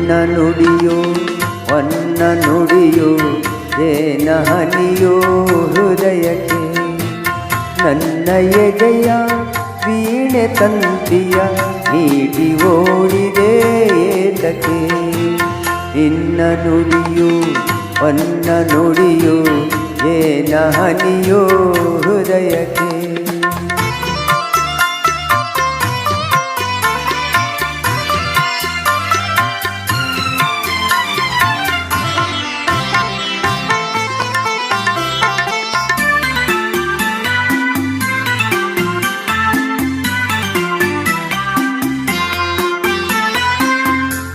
ನಿನ್ನ ನುಡಿಯೋ ಹೊನ್ನ ನುಡಿಯೋ ಏನ ಹನಿಯೋ ಹೃದಯಕ್ಕೆ ನನ್ನ ಎದೆಯ ವೀಣೆ ತಂತಿಯ ನೀಡಿ ಓಡಿದೆ ಏತಕ್ಕೆ ನಿನ್ನ ನುಡಿಯೋ ಹೊನ್ನ ನುಡಿಯೋ ಏನ ಹನಿಯೋ ಹೃದಯಕ್ಕೆ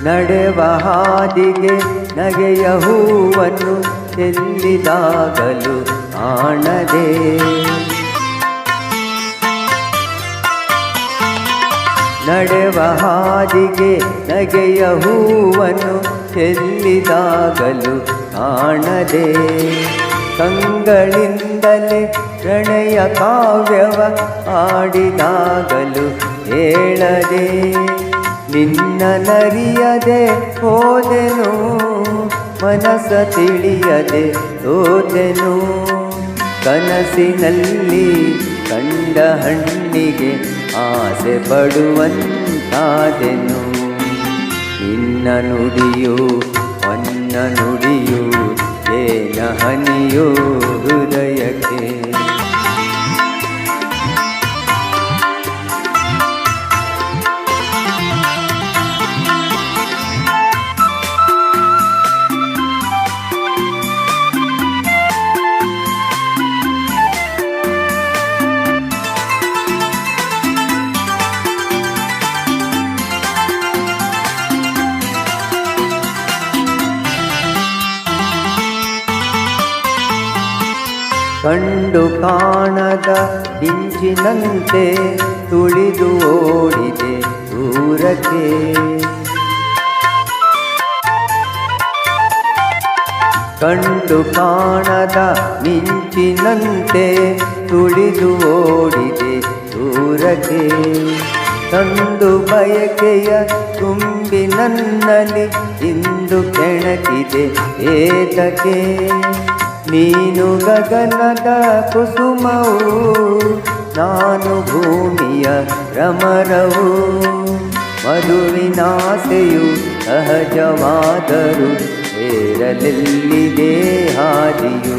ನಡೆವ ಹಾದಿಗೆ ನಗೆಯ ಹೂವನ್ನು ಚೆಲ್ಲಿದಾಗಲೂ ಕಾಣದೆ ನಡೆವ ಹಾದಿಗೆ ನಗೆಯ ಹೂವನ್ನು ಚೆಲ್ಲಿದಾಗಲೂ ಕಾಣದೆ ಕಂಗಳಿಂದಲೇ ಪ್ರಣಯ ಕಾವ್ಯವ ಆಡಿದಾಗಲೂ ಹೇಳದೆ ನಿನ್ನ ನರಿಯದೆ ಹೋದೆನು ಮನಸ ತಿಳಿಯದೆ ಸೋತೆನು ಕನಸಿನಲ್ಲಿ ಕಂಡ ಹಣ್ಣಿಗೆ ಆಸೆ ಪಡುವಂತಾದೆನು ನಿನ್ನ ನುಡಿಯೋ ಹೊನ್ನ ನುಡಿಯೋ ಏನ ಹನಿಯೋ ಹೃದಯಕ್ಕೆ ಕಂಡು ಕಾಣದ ಮಿಂಚಿನಂತೆ ತುಳಿದು ಓಡಿದೆ ದೂರಕ್ಕೆ ಕಂಡು ಕಾಣದ ಮಿಂಚಿನಂತೆ ತುಳಿದು ಓಡಿದೆ ದೂರಕ್ಕೆ ತಂದು ಬಯಕೆಯ ತುಂಬಿ ನನ್ನಲ್ಲಿ ಇಂದು ಕೆಣಕಿದೆ ಏತಕ್ಕೆ ನೀನು ಗಗನದ ಕುಸುಮವು ನಾನು ಭೂಮಿಯ ಭ್ರಮರವು ಮಧುವಿನಾಸೆಯು ಸಹಜವಾದರೂ ಸೇರಲೆಲ್ಲಿದೆ ಹಾದಿಯು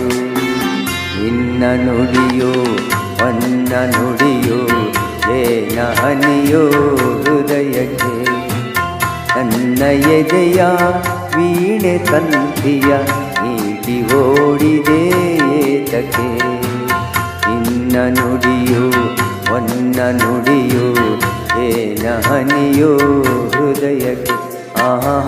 ನಿನ್ನ ನುಡಿಯೋ ಹೊನ್ನ ನುಡಿಯೋ ಏನ ಹನಿಯೋ ಹೃದಯಕ್ಕೆ ನನ್ನ ಎದೆಯ ವೀಣೆ ತಂತಿಯ ನೀಡಿ ಓಡಿದೆ ಏತಕ್ಕೆ ನಿನ್ನ ನುಡಿಯೋ ಹೊನ್ನ ನುಡಿಯೋ ಏನ ಹನಿಯೋ ಹೃದಯಕ್ಕೆ ಆಹಾ